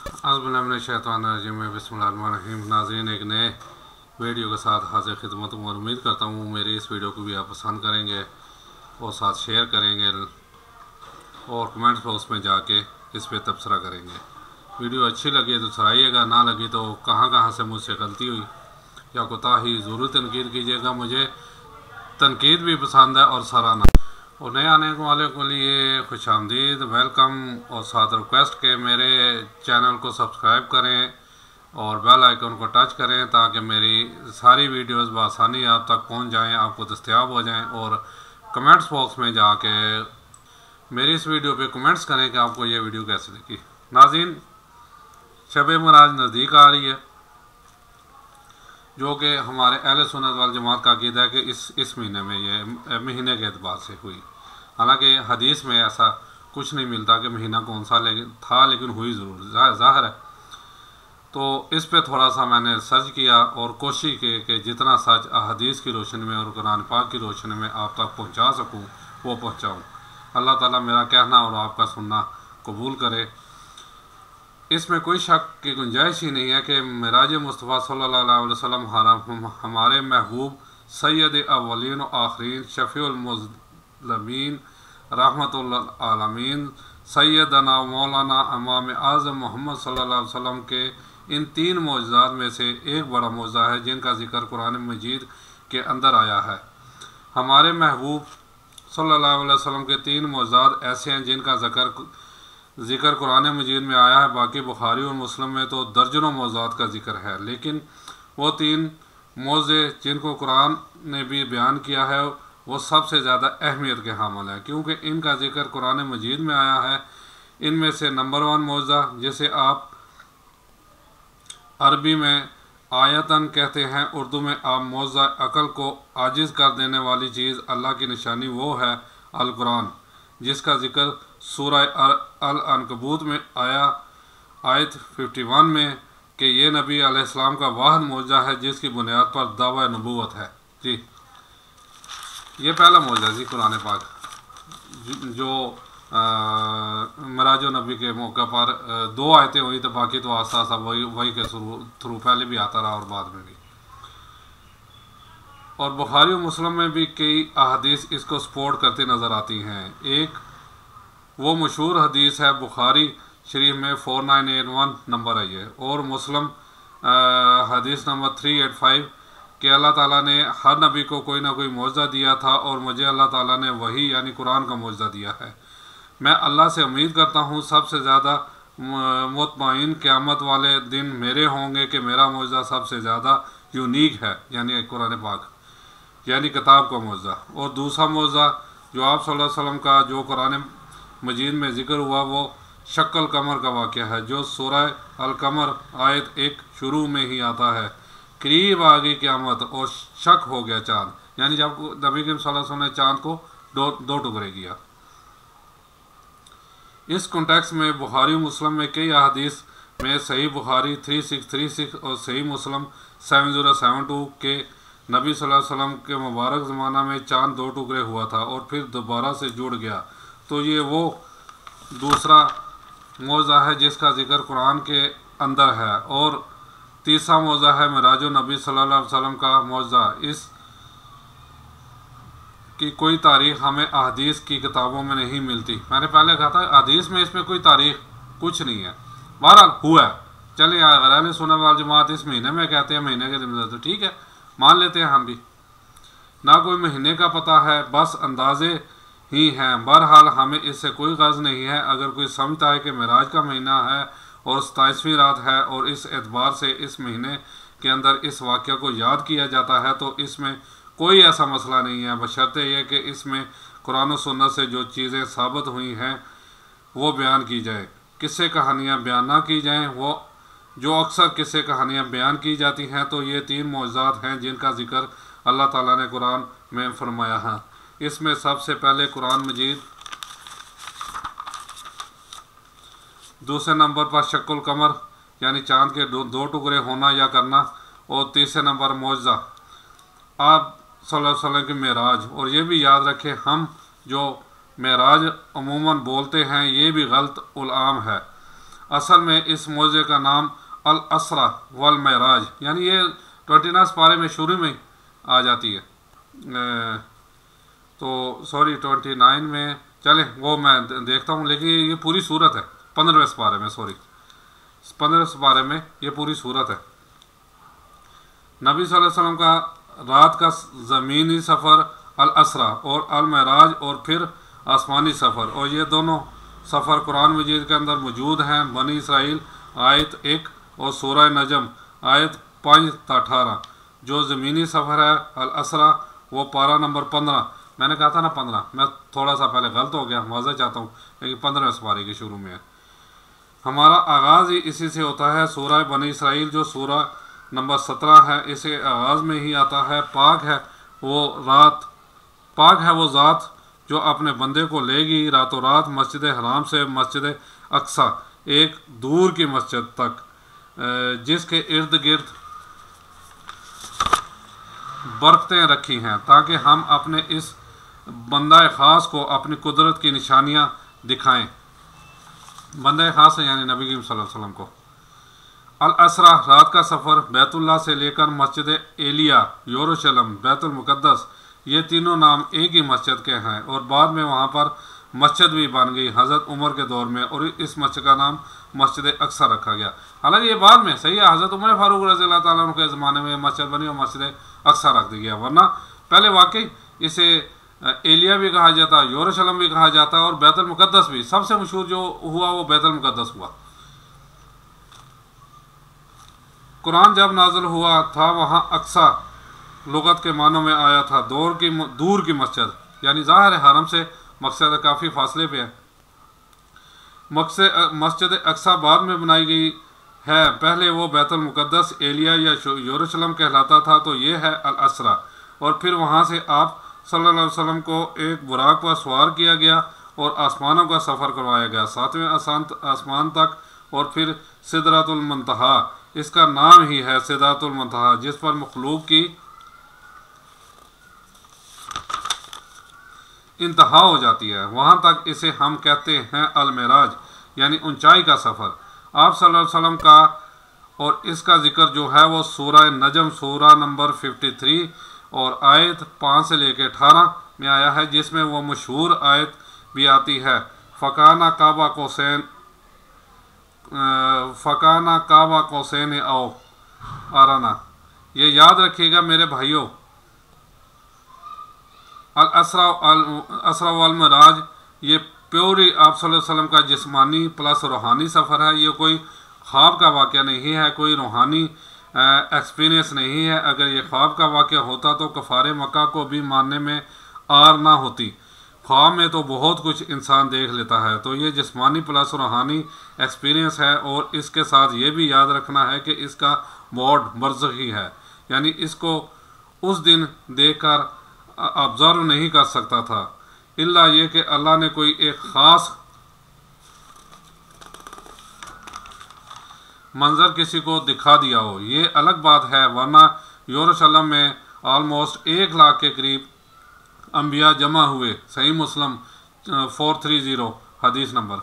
अज़बिल्लाहिमिनश्शैतानिर्रजीम बिस्मिल्लाहिर्रहमानिर्रहीम। नाज़रीन, एक नए वीडियो के साथ हाजिर खिदमत हूँ और उम्मीद करता हूँ मेरी इस वीडियो को भी आप पसंद करेंगे और साथ शेयर करेंगे और कमेंट बॉक्स में जाके इस पर तबसरा करेंगे। वीडियो अच्छी लगी तो सराहिएगा, ना लगी तो कहाँ से मुझसे गलती हुई या कोताही ज़रूर तनकीद कीजिएगा। मुझे तनकीद भी पसंद है और सराहना। और नए आने वाले के लिए खुश आमदीद, वेलकम और साथ रिक्वेस्ट के मेरे चैनल को सब्सक्राइब करें और बेल आइकन को टच करें ताकि मेरी सारी वीडियोस बआसानी आप तक पहुंच जाएं, आपको दस्तयाब हो जाएं। और कमेंट्स बॉक्स में जाके मेरी इस वीडियो पे कमेंट्स करें कि आपको ये वीडियो कैसी लगी। नाज़रीन, शब मराज नज़दीक आ रही है, जो कि हमारे अहले सुन्नत वल जमात का अक़ीदा है कि इस महीने में ये महीने के एतबार से हुई। हालांकि हदीस में ऐसा कुछ नहीं मिलता कि महीना कौन सा लेकिन हुई ज़रूर, ज़ाहिर है। तो इस पे थोड़ा सा मैंने सर्च किया और कोशिश की कि जितना सच हदीस की रोशनी में और कुरान पाक की रोशनी में आप तक पहुंचा सकूं वो पहुंचाऊं। अल्लाह ताला मेरा कहना और आपका सुनना कबूल करे। इसमें कोई शक की गुंजाइश ही नहीं है कि मिराज मुस्तफ़ा सल्लल्लाहु अलैहि वसल्लम हमारे महबूब सैयद अव्वलीन व आखरीन शफ़ीउल मुज़ल्लमीन रहमतुल आलमीन सैयदना मौलाना इमाम आज़म मोहम्मद सल्लल्लाहु अलैहि वसल्लम के इन तीन मौजज़ात में से एक बड़ा मौजज़ा है जिनका ज़िक्र कुरान मजीद के अंदर आया है। हमारे महबूब सल्लल्लाहु अलैहि वसल्लम के तीन मौजज़ात ऐसे हैं जिनका ज़िक्र कुरान मजीद में आया है। बाकी बुखारी और मुस्लिम में तो दर्जनों मौजज़ात का ज़िक्र है, लेकिन वो तीन मौज़े जिनको कुरान ने भी बयान किया है वो सबसे ज़्यादा अहमियत के हामिल है, क्योंकि इनका ज़िक्र कुरान मजीद में आया है। इनमें से नंबर 1 मौज़ा, जिसे आप अरबी में आयतन कहते हैं, उर्दू में आप मौज़ा, अक़ल को आजिज़ कर देने वाली चीज़, अल्लाह की निशानी, वो है अल कुरान, जिसका ज़िक्र सूरह अल अनकबूत में आया आयत 51 में कि ये नबी अलैहिस्सलाम का वाहिद मौजज़ा है जिसकी बुनियाद पर दावा नबूवत है। जी, ये पहला मौजज़ा जी कुरान पाक जो मराज नबी के मौके पर 2 आयतें हुई, तो बाकी तो आस्ता आस्ता वही के थ्रू पहले भी आता रहा और बाद में भी। और बुखारी और मुस्लिम में भी कई अहादीस इसको सपोर्ट करते नज़र आती हैं। एक वो मशहूर हदीस है, बुखारी शरीफ में 4981 नंबर आई है और मुस्लिम हदीस नंबर 385 कि अल्लाह ताला ने हर नबी को कोई ना कोई मौजज़ा दिया था और मुझे अल्लाह ताला ने वही यानी कुरान का मौजज़ा दिया है। मैं अल्लाह से उम्मीद करता हूँ सबसे ज़्यादा मुतमईन क़यामत वाले दिन मेरे होंगे कि मेरा मौजज़ा सबसे ज़्यादा यूनिक है, यानी कुरान पाक यानी किताब का मौजज़ा। और दूसरा मौजज़ा जो आप सल्लल्लाहु अलैहि वसल्लम का जो कुरान मजीद में ज़िक्र हुआ वो शक्ल कमर का वाक़या है, जो सूरह अल कमर आयत 1 शुरू में ही आता है। करीब आ गई क़यामत और शक हो गया चाँद, यानी जब नबी करीम सल्लल्लाहु अलैहि वसल्लम ने चाँद को दो टुकड़े किया। इस कॉन्टेक्स्ट में बुखारी मुस्लिम में कई अहादीस में सही बुखारी 3636 और सही मुस्लिम 7072 के नबी सल्लल्लाहु अलैहि वसल्लम के मुबारक ज़माना में चाँद 2 टुकड़े हुआ था और फिर दोबारा से जुड़ गया। तो ये वो दूसरा मौज़ा है जिसका ज़िक्र कुरान के अंदर है। और तीसरा मौज़ा है मिराज नबी सल्लल्लाहु अलैहि वसल्लम का मौज़ा। इस की कोई तारीख़ हमें अहदीस की किताबों में नहीं मिलती। मैंने पहले कहा था अहदीस में इसमें कोई तारीख़ कुछ नहीं है, बहरहाल हुआ है। चलिए अहले सुन्नत वल जमात इस महीने में कहते हैं, महीने के दिन तो ठीक है, मान लेते हैं हम भी। ना कोई महीने का पता है, बस अंदाज़े ही हैं। बहरहाल हमें इससे कोई गर्ज नहीं है। अगर कोई समझता है कि मेराज का महीना है और 27वीं रात है और इस एतबार से इस महीने के अंदर इस वाक़या को याद किया जाता है, तो इसमें कोई ऐसा मसला नहीं है, बशर्ते ये कि इसमें कुरान और सुन्नत से जो चीज़ें साबित हुई हैं वो बयान की जाए, किस्से कहानियाँ बयान ना की जाएँ। वो जो अक्सर किस्से कहानियाँ बयान की जाती हैं, तो ये 3 मौजज़ात हैं जिनका ज़िक्र अल्लाह ताला ने कुरान में फरमाया है। इसमें सबसे पहले कुरान मजीद, दूसरे नंबर पर शक्ल कमर यानी चाँद के दो टुकड़े होना या करना, और तीसरे नंबर मौजज़ा आप सल्लल्लाहु अलैहि वसल्लम की मेराज। और ये भी याद रखें, हम जो मेराज अमूमन बोलते हैं ये भी गलत उलाम है। असल में इस मौजे का नाम अल असरा वल महराज, यानी ये 29 पारे में शुरू में आ जाती है। तो सॉरी 29 में, चले वो मैं देखता हूँ, लेकिन ये पूरी सूरत है 15वें पारे में, सॉरी 15वें पारे में ये पूरी सूरत है। नबी सल्लल्लाहु अलैहि वसल्लम का रात का ज़मीनी सफ़र अल असरा और अल महराज और फिर आसमानी सफ़र, और ये दोनों सफ़र कुरान मजीद के अंदर मौजूद हैं। बनी इसराइल आयत 1 और सूरह नजम आयत 5-18। जो ज़मीनी सफ़र है अल असरा वो पारा नंबर 15, मैंने कहा था ना 15, मैं थोड़ा सा पहले गलत हो गया, माज़ा चाहता हूँ, लेकिन 15वें पारे के शुरू में है। हमारा आगाज़ ही इसी से होता है। सूरह बनी इसराइल जो सूरह नंबर 17 है, इसे आगाज़ में ही आता है। पाक है वो ज़ात जो अपने बंदे को लेगी रातों रात मस्जिद हराम से मस्जिद अक्सा, एक दूर की मस्जिद तक, जिसके इर्द गिर्द बरकतें रखी हैं, ताकि हम अपने इस बंदा ख़ास को अपनी कुदरत की निशानियाँ दिखाएं। बंदा ख़ास है यानी नबी सल्लल्लाहु अलैहि वसल्लम को। अल असरा रात का सफ़र बैतुल्लाह से लेकर मस्जिद एलिया, यरूशलेम, बैतुल मुक़द्दस, ये तीनों नाम एक ही मस्जिद के हैं, और बाद में वहाँ पर मस्जिद भी बन गई हज़रत उमर के दौर में, और इस मस्जिद का नाम मस्जिद अक्सा रखा गया। हालांकि ये बाद में सही है, हज़रत उमर फारूक रज़ी अल्लाह ताला अन्हु के ज़माने में मस्जिद बनी और मस्जिद अक्सा रख दी गया, वरना पहले वाकई इसे एलिया भी कहा जाता, यरूशलेम भी कहा जाता, और बैतुल मुक़द्दस भी। सबसे मशहूर जो हुआ वो बैतुल मुक़द्दस हुआ। कुरान जब नाज़िल हुआ था वहाँ अक्सा लुगत के मानों में आया था दूर की मस्जिद, यानी ज़ाहिर हरम से मकसद काफ़ी फासले पे है। मस्जिद अक्सा बाद में बनाई गई है, पहले वो बैतुल मुक़द्दस एलिया या यरूशलेम कहलाता था, तो ये है अल असरा। और फिर वहाँ से आप सल्लल्लाहु अलैहि वसल्लम को एक बुराक पर सवार किया गया और आसमानों का सफ़र करवाया गया 7वें आसमान तक, और फिर सिदरतुल मुंतहा, इसका नाम ही है सिदरतुल मुंतहा, जिस पर मखलूक की इंतहा हो जाती है, वहाँ तक इसे हम कहते हैं अल महराज, यानी ऊंचाई का सफ़र। आप सल्लल्लाहु अलैहि वसल्लम का और इसका जिक्र जो है वो सूरह नजम सूरह नंबर 53 और आयत 5 से लेकर 18 में आया है, जिसमें वो मशहूर आयत भी आती है, फ़काना काबा कौसैन आओ आराना। ये याद रखिएगा मेरे भाइयों, अल असरा वल महराज ये प्योरी आप सल्लल्लाहु अलैहि वसल्लम का जिस्मानी प्लस रूहानी सफ़र है। ये कोई ख्वाब का वाक़या नहीं है, कोई रूहानी एक्सपीरियंस नहीं है। अगर ये ख्वाब का वाक़या होता तो कफ़ारे मक्का को भी मानने में आर ना होती। ख्वाब में तो बहुत कुछ इंसान देख लेता है, तो ये जिस्मानी प्लस रूहानी एक्सपीरियंस है। और इसके साथ ये भी याद रखना है कि इसका मोड बरज़खी है, यानी इसको उस दिन देख कर ऑब्ज़र्व नहीं कर सकता था, इल्ला ये कि अल्लाह ने कोई एक ख़ास मंज़र किसी को दिखा दिया हो, ये अलग बात है। वरना यरूशलेम में ऑलमोस्ट 1 लाख के करीब अंबिया जमा हुए। सही मुस्लिम 430 हदीस नंबर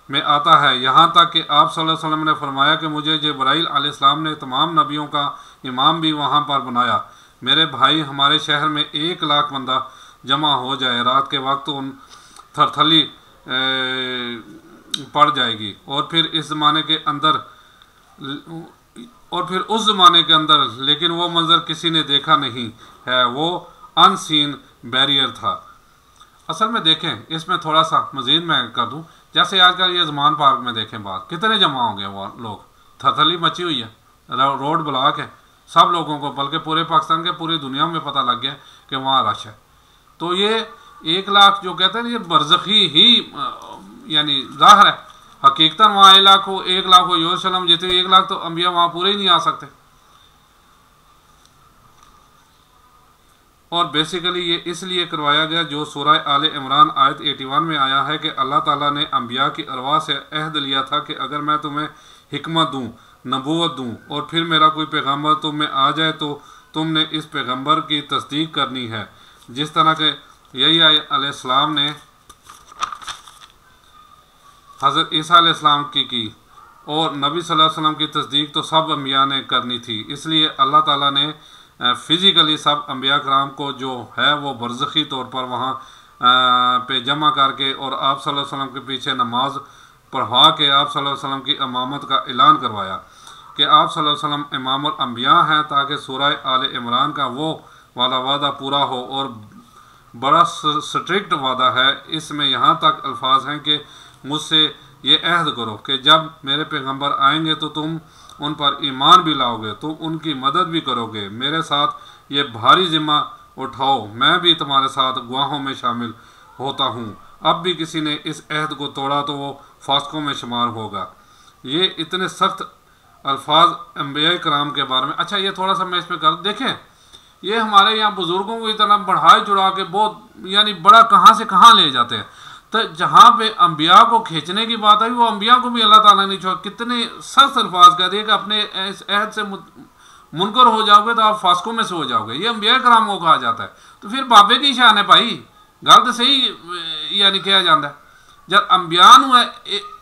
में आता है, यहाँ तक कि आप सल्लल्लाहु अलैहि वसल्लम ने फरमाया कि मुझे जिब्राइल अलैहिस्सलाम ने तमाम नबियों का इमाम भी वहाँ पर बनाया। मेरे भाई, हमारे शहर में 1 लाख बंदा जमा हो जाए रात के वक्त, उन थरथली पड़ जाएगी। और फिर उस ज़माने के अंदर लेकिन वो मंज़र किसी ने देखा नहीं है, वो अनसीन बैरियर था। असल में देखें, इसमें थोड़ा सा मज़ीद मैं कर दूं, जैसे आजकल ये ज़मान पार्क में देखें बात, कितने जमा होंगे वो लोग, थरथली मची हुई है, रोड ब्लॉक है, सब लोगों को, बल्कि पूरे पाकिस्तान के पूरी दुनिया में पता लग गया कि वहाँ रश है। तो ये 1 लाख जो कहते हैं ये बरज़खी ही, यानी ज़ाहिर है हकीकतन वहाँ 1 लाख हो, 1 लाख हो यरूशलेम जितने 1 लाख तो अंबिया वहाँ पूरे ही नहीं आ सकते। और बेसिकली ये इसलिए करवाया गया, जो सूरह आले इमरान आयत 81 में आया है कि अल्लाह ताला ने अंबिया की अरवाह से अहद लिया था कि अगर मैं तुम्हें हिकमत दूँ, नबूवत दूँ, और फिर मेरा कोई पैगम्बर तुम में आ जाए तो तुमने इस पैगम्बर की तस्दीक करनी है, जिस तरह के यहीया अलैहिस्सलाम ने हज़रत ईसा अलैहिस्सलाम की। और नबी सल्लल्लाहु अलैहि वसल्लम की तस्दीक तो सब अम्बिया ने करनी थी। इसलिए अल्लाह ताला ने फ़िज़िकली सब अम्बिया कराम को जो है वो बरज़खी तौर पर वहाँ पे जमा करके और आप सल्लल्लाहु अलैहि वसल्लम के पीछे नमाज पढ़वा के आप सल्लल्लाहु अलैहि वसल्लम की इमामत का ऐलान करवाया कि आप सल्लल्लाहु अलैहि वसल्लम इमामुल अम्बिया हैं, ताकि सूरह आले इमरान का वो वाला वादा पूरा हो। और बड़ा स्ट्रिक्ट वादा है इसमें, यहाँ तक अल्फाज हैं कि मुझसे ये अहद करो कि जब मेरे पैगंबर आएंगे तो तुम उन पर ईमान भी लाओगे, तुम उनकी मदद भी करोगे, मेरे साथ ये भारी जिम्मा उठाओ, मैं भी तुम्हारे साथ गवाहों में शामिल होता हूँ। अब भी किसी ने इस अहद को तोड़ा तो वो फासकों में शुमार होगा। ये इतने सख्त अल्फाज अम्बिया कराम के बारे में। अच्छा, ये थोड़ा सा मैं इस पर कर देखें, ये हमारे यहाँ बुज़ुर्गों को इतना बढ़ाए चढ़ा के बहुत यानी बड़ा कहाँ से कहाँ ले जाते हैं। तो जहाँ पे अम्बिया को खींचने की बात आई, वो अम्बिया को भी अल्लाह ताला ने छोड़, कितने सख्त अल्फाज कह दिए कि अपने इस अहद से मुनकर हो जाओगे तो आप फासकों में से हो जाओगे। ये अम्बिया कराम को कहा जाता है। तो फिर बाबे की शान है भाई, गल तो सही यानी कहा जाता है। जब अम्बिया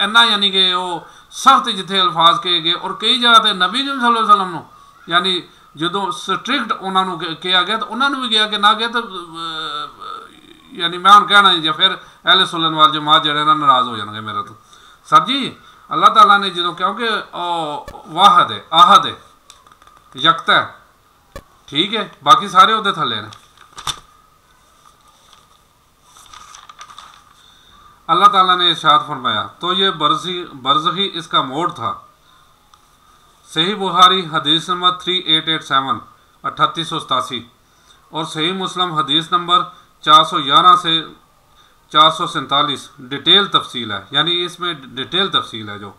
इन्ना यानी कि वो सख्त जिथे अल्फाज कहे गए और कई जगह ते नबी सल्लल्लाहु अलैहि वसल्लम यानी जो स्ट्रिक्ट उन्होंने कहा गया तो उन्होंने भी कहा कि ना गया तो यानी मैं हम कहना जी फिर अहले सुन्नत वल जमात जड़े ना नाराज़ हो जाएंगे मेरे तो। सर जी अल्लाह ताला ने जो क्योंकि वाहद है, आहद है, यकता है, ठीक है, बाकी सारे उहदे थले ने। अल्लाह ताला ने इरशाद फरमाया, तो ये बरज़खी इसका मोड़ था। सही बुखारी हदीस नंबर 3887 3887 और सही मुस्लिम हदीस नंबर 411 से 447 डिटेल तफसील है, यानी इसमें डिटेल तफसील है जो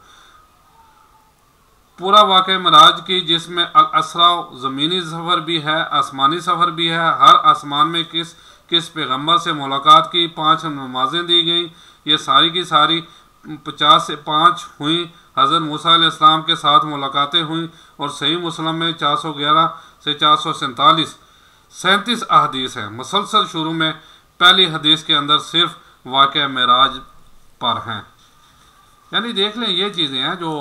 पूरा वाक़या मराज की, जिसमें अल असरा ज़मीनी सफ़र भी है, आसमानी सफ़र भी है। हर आसमान में किस किस पैगम्बर से मुलाकात की, 5 नमाजें दी गई, ये सारी की सारी 50 से 5 हुई। हज़रत मूसा अलैहिस्सलाम के साथ मुलाकातें हुई। और सही मुस्लिम में 411 से 447 37 अहदीस हैं। मुसलसल शुरू में पहली हदीस के अंदर सिर्फ वाक़या मेराज पर हैं। यानी देख लें ये चीज़ें हैं जो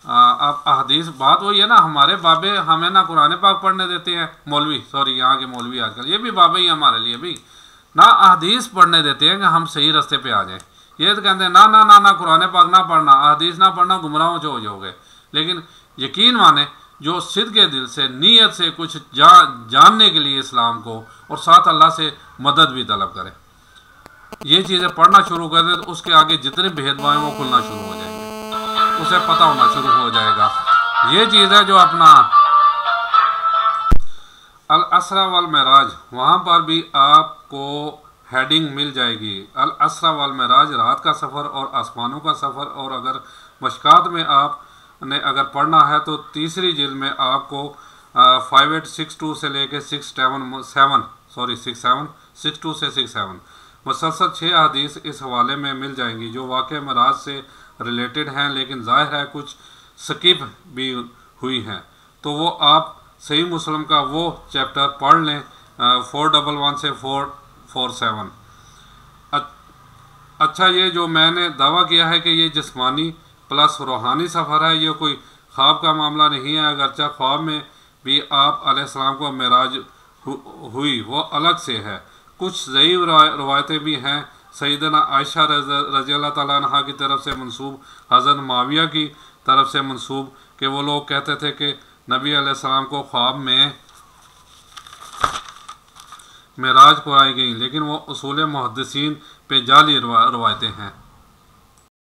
आप अहदीस, बात वही है ना, हमारे बाबे हमें ना कुरान पाक पढ़ने देते हैं, मौलवी सॉरी यहाँ के मौलवी आजकल ये भी बाबे ही हमारे लिए भी ना अहदीस पढ़ने देते हैं कि हम सही रास्ते पे आ जाएं। ये तो कहते हैं ना ना ना ना कुरान पाक ना पढ़ना, अहदीस ना पढ़ना, गुमराहों से हो जाओगे। लेकिन यकीन माने जो सिद्क़ के दिल से नीयत से कुछ जानने के लिए इस्लाम को और साथ अल्लाह से मदद भी तलब करे, ये चीज़ें पढ़ना शुरू कर दे तो उसके आगे जितने भेदभाव हैं वो खुलना शुरू हो जाएंगे, उसे पता होना शुरू हो जाएगा। ये चीज़ है जो अपना अल असरा वल मेराज, वहाँ पर भी आपको हेडिंग मिल जाएगी। अल असरा वल मेराज, रात का सफ़र और आसमानों का सफ़र। और अगर मशकात में आपने अगर पढ़ना है तो तीसरी जिल्द में आपको 5862 से लेके 62 से 67 मुसलसल 6 हदीस इस हवाले में मिल जाएंगी जो वाक़या मराज से रिलेटेड हैं, लेकिन ज़ाहिर है कुछ स्किप भी हुई हैं। तो वो आप सही मुस्लिम का वो चैप्टर पढ़ लें 411 से 447। अच्छा, ये जो मैंने दावा किया है कि ये जिस्मानी प्लस रूहानी सफ़र है, ये कोई ख्वाब का मामला नहीं है। अगरचा ख्वाब में भी आप अलैहिस्सलाम को मेराज हुई वो अलग से है। कुछ ज़ईफ़ रवायतें भी हैं सैयदना आयशा रज़ी अल्लाह तआला अन्हा की तरफ से मंसूब, हज़रत माविया की तरफ से मंसूब, कि वो लोग कहते थे कि नबी अलैहिस्सलाम को ख्वाब में मेराज कराई गई, लेकिन वो उसूल मुहद्दिसीन पे जाली रवायतें हैं।